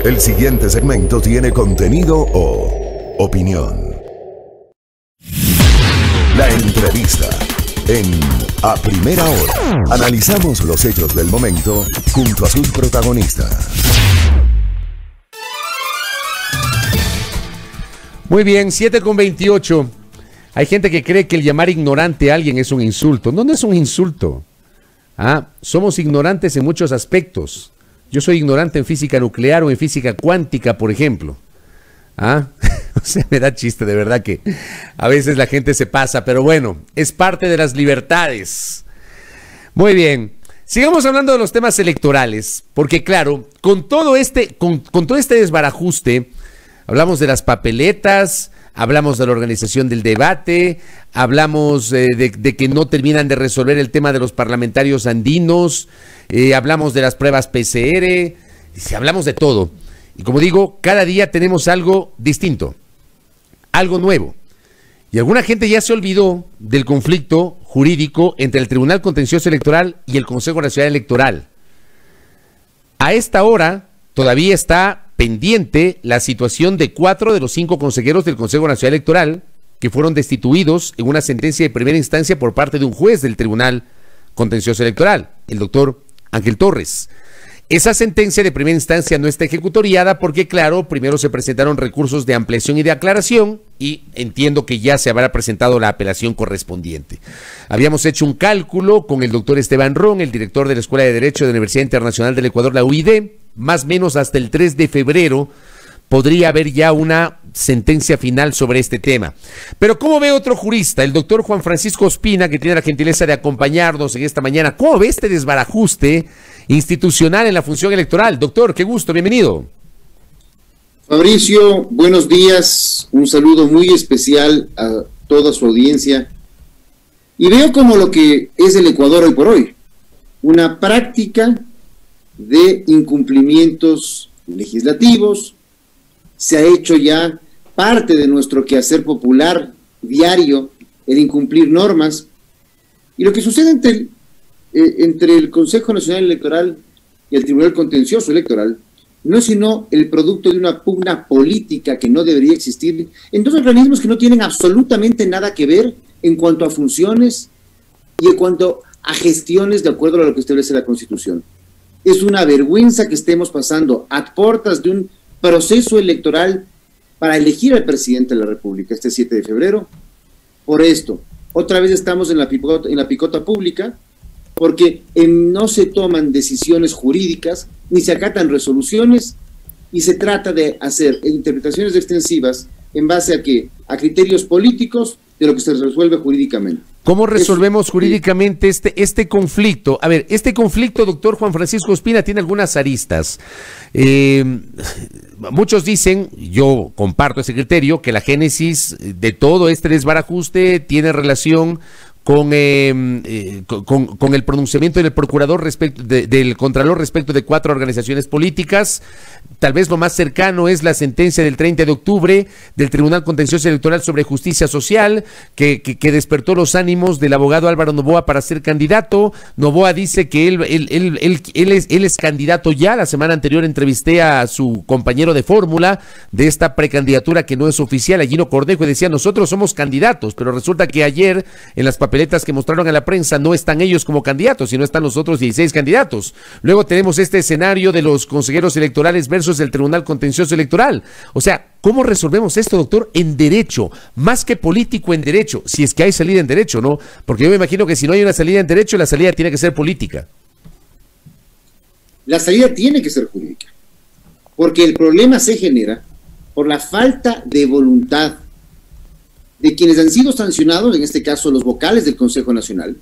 El siguiente segmento tiene contenido o opinión. La entrevista en A Primera Hora. Analizamos los hechos del momento junto a sus protagonistas. Muy bien, 7:28. Hay gente que cree que el llamar ignorante a alguien es un insulto. No, no es un insulto. Somos ignorantes en muchos aspectos. Yo soy ignorante en física nuclear o en física cuántica, por ejemplo. O sea, me da chiste, de verdad que a veces la gente se pasa, pero bueno, es parte de las libertades. Muy bien, sigamos hablando de los temas electorales, porque claro, con todo este desbarajuste, hablamos de las papeletas, hablamos de la organización del debate, hablamos de que no terminan de resolver el tema de los parlamentarios andinos, hablamos de las pruebas PCR, hablamos de todo. Y como digo, cada día tenemos algo distinto, algo nuevo. Y alguna gente ya se olvidó del conflicto jurídico entre el Tribunal Contencioso Electoral y el Consejo Nacional Electoral. A esta hora todavía está pendiente la situación de 4 de los 5 consejeros del Consejo Nacional Electoral que fueron destituidos en una sentencia de primera instancia por parte de un juez del Tribunal Contencioso Electoral, el doctor Ángel Torres. Esa sentencia de primera instancia no está ejecutoriada porque, claro, primero se presentaron recursos de ampliación y de aclaración y entiendo que ya se habrá presentado la apelación correspondiente. Habíamos hecho un cálculo con el doctor Esteban Ron, el director de la Escuela de Derecho de la Universidad Internacional del Ecuador, la UID, más o menos hasta el 3 de febrero podría haber ya una sentencia final sobre este tema. Pero ¿cómo ve otro jurista, el doctor Juan Francisco Ospina, que tiene la gentileza de acompañarnos en esta mañana? ¿Cómo ve este desbarajuste institucional en la función electoral? Doctor, qué gusto, bienvenido. Fabricio, buenos días, un saludo muy especial a toda su audiencia. Y veo como lo que es el Ecuador hoy por hoy, una práctica de incumplimientos legislativos. Se ha hecho ya parte de nuestro quehacer popular diario, el incumplir normas. Y lo que sucede entre el Consejo Nacional Electoral y el Tribunal Contencioso Electoral no es sino el producto de una pugna política que no debería existir en dos organismos que no tienen absolutamente nada que ver en cuanto a funciones y en cuanto a gestiones de acuerdo a lo que establece la Constitución. Es una vergüenza que estemos pasando a puertas de un proceso electoral para elegir al presidente de la República este 7 de febrero. Por esto, otra vez estamos en la picota pública, porque no se toman decisiones jurídicas, ni se acatan resoluciones, y se trata de hacer interpretaciones extensivas en base a ¿qué? A criterios políticos de lo que se resuelve jurídicamente. ¿Cómo resolvemos jurídicamente este conflicto? A ver, este conflicto, doctor Juan Francisco Ospina, tiene algunas aristas. Muchos dicen, yo comparto ese criterio, que la génesis de todo este desbarajuste tiene relación con el pronunciamiento del procurador del contralor respecto de 4 organizaciones políticas. Tal vez lo más cercano es la sentencia del 30 de octubre del Tribunal Contencioso Electoral sobre Justicia Social, que despertó los ánimos del abogado Álvaro Noboa para ser candidato. Noboa dice que él es candidato ya. La semana anterior entrevisté a su compañero de fórmula de esta precandidatura que no es oficial, a Gino Cornejo, y decía, nosotros somos candidatos, pero resulta que ayer en las papeletas que mostraron a la prensa no están ellos como candidatos, sino están los otros 16 candidatos. Luego tenemos este escenario de los consejeros electorales versus el Tribunal Contencioso Electoral. O sea, ¿cómo resolvemos esto, doctor? En derecho, más que político, en derecho, si es que hay salida en derecho, ¿no? Porque yo me imagino que si no hay una salida en derecho, la salida tiene que ser política. La salida tiene que ser jurídica, porque el problema se genera por la falta de voluntad de quienes han sido sancionados, en este caso los vocales del Consejo Nacional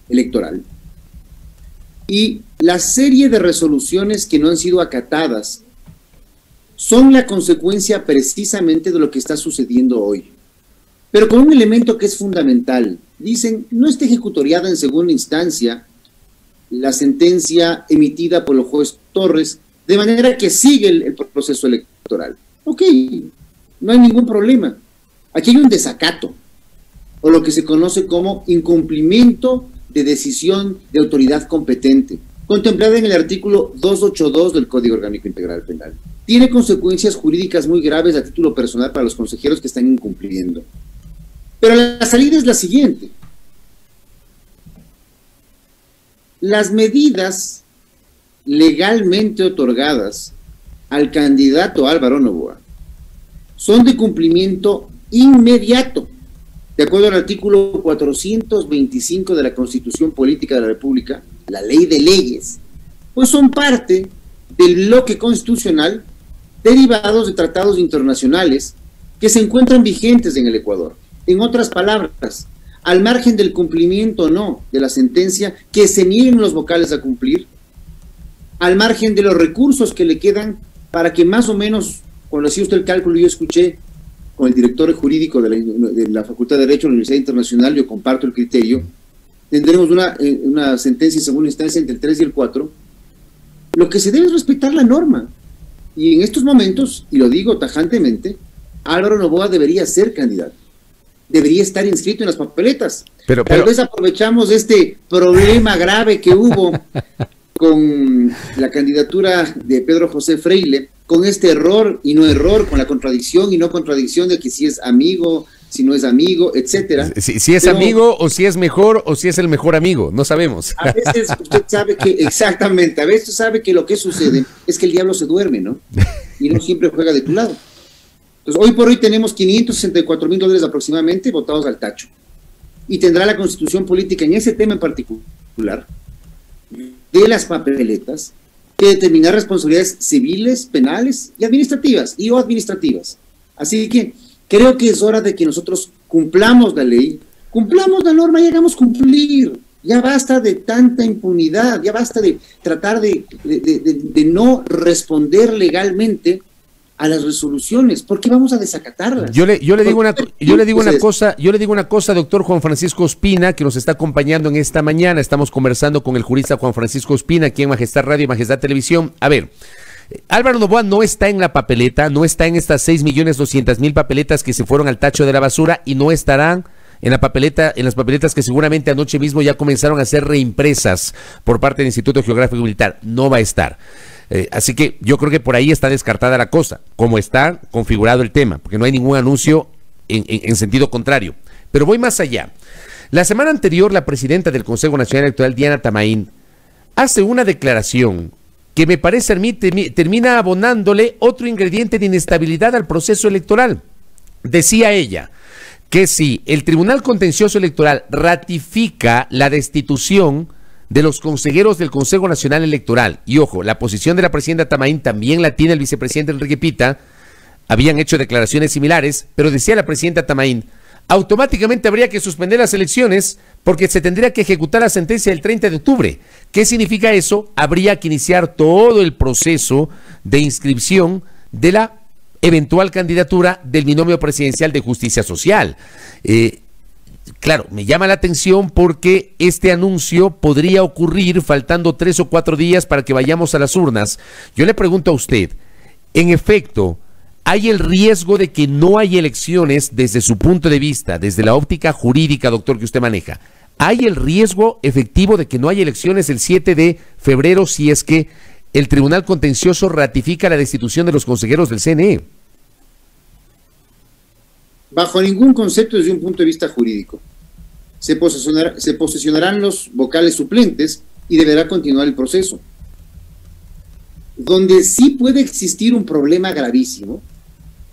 Electoral, y la serie de resoluciones que no han sido acatadas son la consecuencia precisamente de lo que está sucediendo hoy. Pero con un elemento que es fundamental. Dicen, no está ejecutoriada en segunda instancia la sentencia emitida por el juez Torres, de manera que sigue el proceso electoral. Ok, no hay ningún problema. Aquí hay un desacato, o lo que se conoce como incumplimiento de decisión de autoridad competente, contemplada en el artículo 282 del Código Orgánico Integral Penal. tiene consecuencias jurídicas muy graves a título personal para los consejeros que están incumpliendo. Pero la salida es la siguiente. Las medidas legalmente otorgadas al candidato Álvaro Noboa son de cumplimiento inmediato, de acuerdo al artículo 425 de la Constitución Política de la República, la ley de leyes, pues son parte del bloque constitucional derivados de tratados internacionales que se encuentran vigentes en el Ecuador. En otras palabras, al margen del cumplimiento o no de la sentencia, que se nieguen los vocales a cumplir, al margen de los recursos que le quedan para que más o menos, cuando hacía usted el cálculo, yo escuché con el director jurídico de la Facultad de Derecho de la Universidad Internacional, yo comparto el criterio, tendremos una sentencia en segunda instancia entre el 3 y el 4, lo que se debe es respetar la norma. Y en estos momentos, y lo digo tajantemente, Álvaro Noboa debería ser candidato, debería estar inscrito en las papeletas. Tal vez aprovechamos este problema grave que hubo con la candidatura de Pedro José Freile, con este error y no error, con la contradicción y no contradicción de que si es amigo, si no es amigo, etcétera. Si es amigo, o si es mejor, o si es el mejor amigo, no sabemos. A veces usted sabe que, exactamente, a veces sabe que lo que sucede es que el diablo se duerme, ¿no? Y no siempre juega de tu lado. Entonces, hoy por hoy tenemos $564,000 aproximadamente votados al tacho. Y tendrá la Constitución Política en ese tema en particular, de las papeletas, que determinar responsabilidades civiles, penales y administrativas, Así que creo que es hora de que nosotros cumplamos la ley, cumplamos la norma y hagamos cumplir. Ya basta de tanta impunidad, ya basta de tratar de no responder legalmente a las resoluciones. ¿Por qué vamos a desacatarlas? Yo le digo una cosa, doctor Juan Francisco Ospina, que nos está acompañando en esta mañana. Estamos conversando con el jurista Juan Francisco Ospina, aquí en Majestad Radio y Majestad Televisión. A ver, Álvaro Noboa no está en la papeleta, no está en estas 6.200.000 papeletas que se fueron al tacho de la basura, y no estarán en la papeleta, en las papeletas que seguramente anoche mismo ya comenzaron a ser reimpresas por parte del Instituto Geográfico Militar. No va a estar. Así que yo creo que por ahí está descartada la cosa, como está configurado el tema, porque no hay ningún anuncio en sentido contrario. Pero voy más allá. La semana anterior, la presidenta del Consejo Nacional Electoral, Diana Tamaín, hace una declaración que me parece a mí termina abonándole otro ingrediente de inestabilidad al proceso electoral. Decía ella que si el Tribunal Contencioso Electoral ratifica la destitución de los consejeros del Consejo Nacional Electoral, y ojo, la posición de la presidenta Tamaín también la tiene el vicepresidente Enrique Pita, habían hecho declaraciones similares, pero decía la presidenta Tamaín, automáticamente habría que suspender las elecciones porque se tendría que ejecutar la sentencia del 30 de octubre. ¿Qué significa eso? Habría que iniciar todo el proceso de inscripción de la eventual candidatura del binomio presidencial de Justicia Social. Claro, me llama la atención porque este anuncio podría ocurrir faltando 3 o 4 días para que vayamos a las urnas. Yo le pregunto a usted, en efecto, ¿hay el riesgo de que no haya elecciones desde su punto de vista, desde la óptica jurídica, doctor, que usted maneja? ¿Hay el riesgo efectivo de que no haya elecciones el 7 de febrero si es que el Tribunal Contencioso ratifica la destitución de los consejeros del CNE? Bajo ningún concepto desde un punto de vista jurídico. Se posesionarán los vocales suplentes y deberá continuar el proceso. Donde sí puede existir un problema gravísimo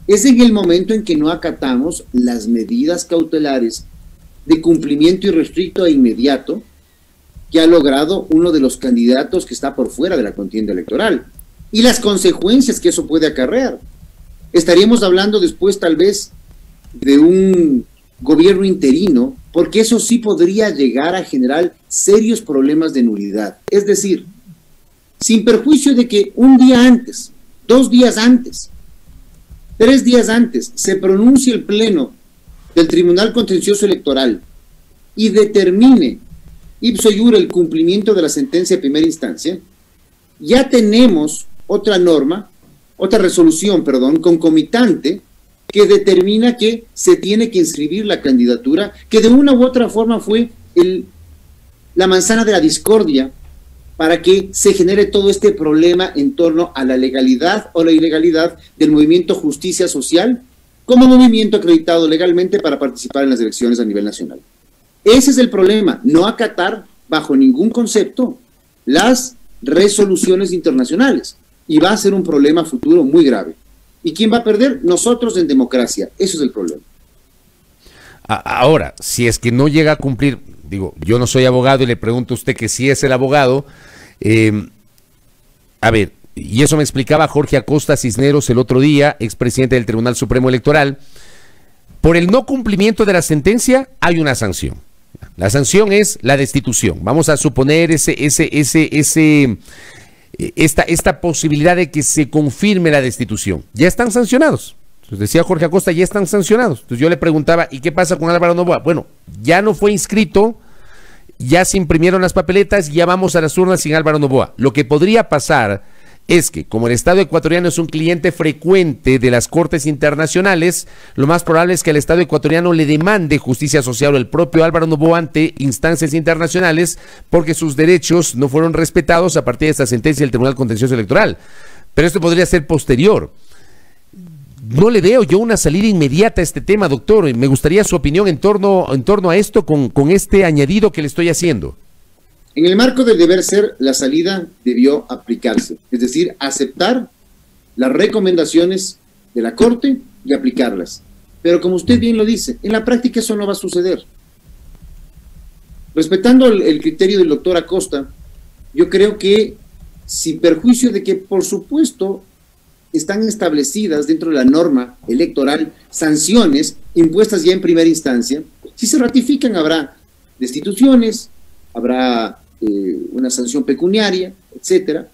es en el momento en que no acatamos las medidas cautelares de cumplimiento irrestricto e inmediato que ha logrado uno de los candidatos que está por fuera de la contienda electoral y las consecuencias que eso puede acarrear. Estaríamos hablando después tal vez de un gobierno interino, porque eso sí podría llegar a generar serios problemas de nulidad. Es decir, sin perjuicio de que un día antes, 2 días antes, 3 días antes, se pronuncie el pleno del Tribunal Contencioso Electoral y determine ipso iure el cumplimiento de la sentencia de primera instancia, ya tenemos otra norma, otra resolución, concomitante, que determina que se tiene que inscribir la candidatura, que de una u otra forma fue la manzana de la discordia para que se genere todo este problema en torno a la legalidad o la ilegalidad del movimiento Justicia Social como movimiento acreditado legalmente para participar en las elecciones a nivel nacional. Ese es el problema, no acatar bajo ningún concepto las resoluciones internacionales, y va a ser un problema futuro muy grave. ¿Y quién va a perder? Nosotros en democracia, eso es el problema. Ahora, si es que no llega a cumplir, digo, yo no soy abogado y le pregunto a usted que si es el abogado, a ver, y eso me explicaba Jorge Acosta Cisneros el otro día, expresidente del Tribunal Supremo Electoral. Por el no cumplimiento de la sentencia hay una sanción. La sanción es la destitución. Vamos a suponer esta posibilidad de que se confirme la destitución. Ya están sancionados. Entonces decía Jorge Acosta, ya están sancionados. Entonces yo le preguntaba, ¿y qué pasa con Álvaro Noboa? Bueno, ya no fue inscrito, ya se imprimieron las papeletas, ya vamos a las urnas sin Álvaro Noboa. Lo que podría pasar es que, como el Estado ecuatoriano es un cliente frecuente de las cortes internacionales, lo más probable es que el Estado ecuatoriano le demande justicia social o el propio Álvaro Noboa ante instancias internacionales porque sus derechos no fueron respetados a partir de esta sentencia del Tribunal Contencioso Electoral. Pero esto podría ser posterior. No le veo yo una salida inmediata a este tema, doctor. Me gustaría su opinión en torno a esto con este añadido que le estoy haciendo. En el marco del deber ser, la salida debió aplicarse, es decir, aceptar las recomendaciones de la Corte y aplicarlas. Pero como usted bien lo dice, en la práctica eso no va a suceder. Respetando el criterio del doctor Acosta, yo creo que, sin perjuicio de que, por supuesto, están establecidas dentro de la norma electoral sanciones impuestas ya en primera instancia, si se ratifican habrá destituciones, habrá una sanción pecuniaria, etcétera,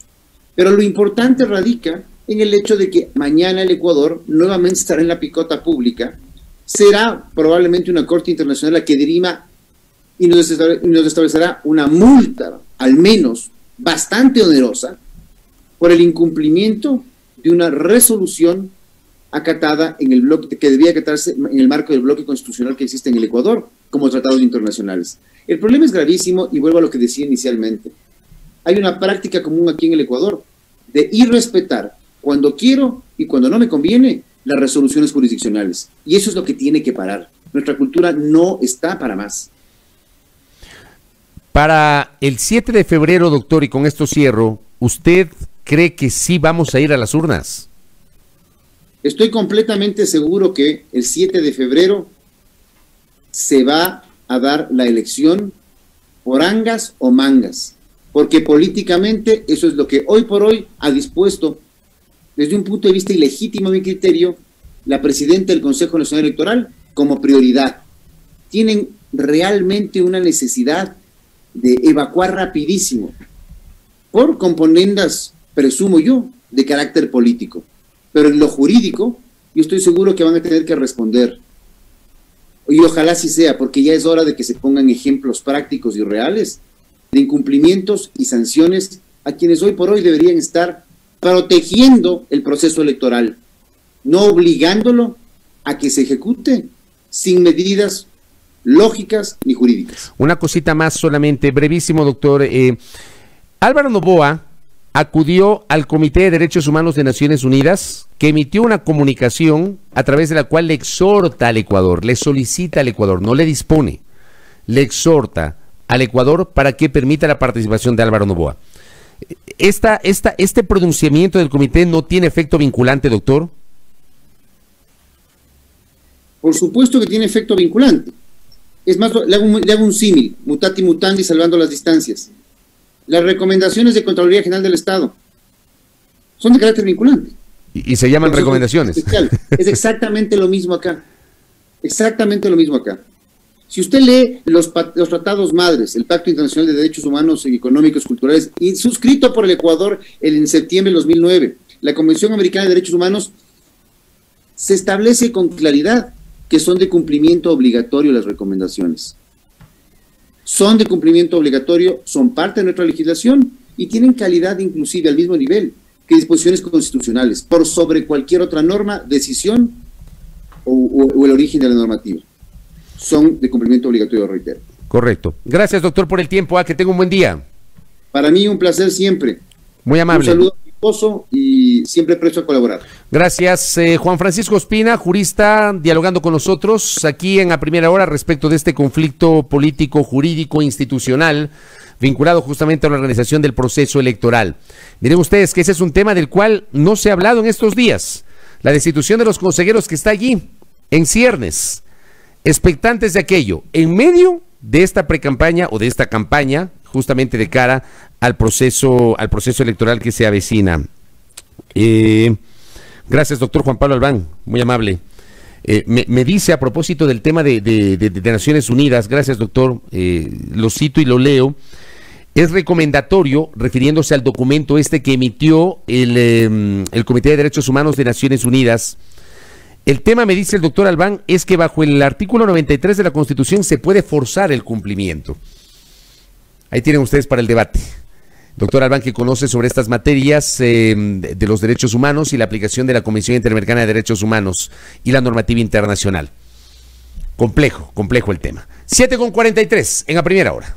pero lo importante radica en el hecho de que mañana el Ecuador nuevamente estará en la picota pública, será probablemente una corte internacional la que dirima y nos establecerá una multa, al menos bastante onerosa, por el incumplimiento de una resolución acatada en el bloque, que debía acatarse en el marco del bloque constitucional que existe en el Ecuador, como tratados internacionales. El problema es gravísimo y vuelvo a lo que decía inicialmente. Hay una práctica común aquí en el Ecuador de irrespetar cuando quiero y cuando no me conviene las resoluciones jurisdiccionales. Y eso es lo que tiene que parar. Nuestra cultura no está para más. Para el 7 de febrero, doctor, y con esto cierro, ¿usted cree que sí vamos a ir a las urnas? Estoy completamente seguro que el 7 de febrero se va a dar la elección por angas o mangas, porque políticamente eso es lo que hoy por hoy ha dispuesto, desde un punto de vista ilegítimo a mi criterio, la presidenta del Consejo Nacional Electoral como prioridad. Tienen realmente una necesidad de evacuar rapidísimo, por componendas, presumo yo, de carácter político. Pero en lo jurídico, yo estoy seguro que van a tener que responder. Y ojalá así sea, porque ya es hora de que se pongan ejemplos prácticos y reales de incumplimientos y sanciones a quienes hoy por hoy deberían estar protegiendo el proceso electoral, no obligándolo a que se ejecute sin medidas lógicas ni jurídicas. Una cosita más solamente, brevísimo, doctor. Álvaro Noboa acudió al Comité de Derechos Humanos de Naciones Unidas, que emitió una comunicación a través de la cual le exhorta al Ecuador, le solicita al Ecuador, no le dispone, le exhorta al Ecuador para que permita la participación de Álvaro Noboa. ¿Este pronunciamiento del comité no tiene efecto vinculante, doctor? Por supuesto que tiene efecto vinculante. Es más, le hago un símil, mutati mutandi, salvando las distancias. Las recomendaciones de Contraloría General del Estado son de carácter vinculante. Y se llaman recomendaciones. Especial. Es exactamente lo mismo acá. Exactamente lo mismo acá. Si usted lee los tratados madres, el Pacto Internacional de Derechos Humanos y Económicos Culturales, y suscrito por el Ecuador en septiembre de 2009, la Convención Americana de Derechos Humanos, se establece con claridad que son de cumplimiento obligatorio las recomendaciones. Son de cumplimiento obligatorio, son parte de nuestra legislación y tienen calidad inclusive al mismo nivel que disposiciones constitucionales, por sobre cualquier otra norma, decisión o el origen de la normativa. Son de cumplimiento obligatorio, reitero. Correcto. Gracias, doctor, por el tiempo. Que tenga un buen día. Para mí un placer siempre. Muy amable. Un saludo a mi esposo y siempre presto a colaborar. Gracias, Juan Francisco Ospina, jurista, dialogando con nosotros aquí en A Primera Hora respecto de este conflicto político, jurídico, institucional, vinculado justamente a la organización del proceso electoral. Miren ustedes que ese es un tema del cual no se ha hablado en estos días. La destitución de los consejeros que está allí, en ciernes, expectantes de aquello, en medio de esta precampaña o de esta campaña, justamente de cara al proceso electoral que se avecina. Gracias, doctor Juan Pablo Albán, muy amable. Me dice a propósito del tema de Naciones Unidas, gracias doctor, lo cito y lo leo, es recomendatorio, refiriéndose al documento que emitió el Comité de Derechos Humanos de Naciones Unidas. El tema, me dice el doctor Albán, es que bajo el artículo 93 de la Constitución se puede forzar el cumplimiento. Ahí tienen ustedes para el debate. Doctor Albán, que conoce sobre estas materias de los derechos humanos y la aplicación de la Convención Interamericana de Derechos Humanos y la normativa internacional. Complejo el tema. 7:43 en A Primera Hora.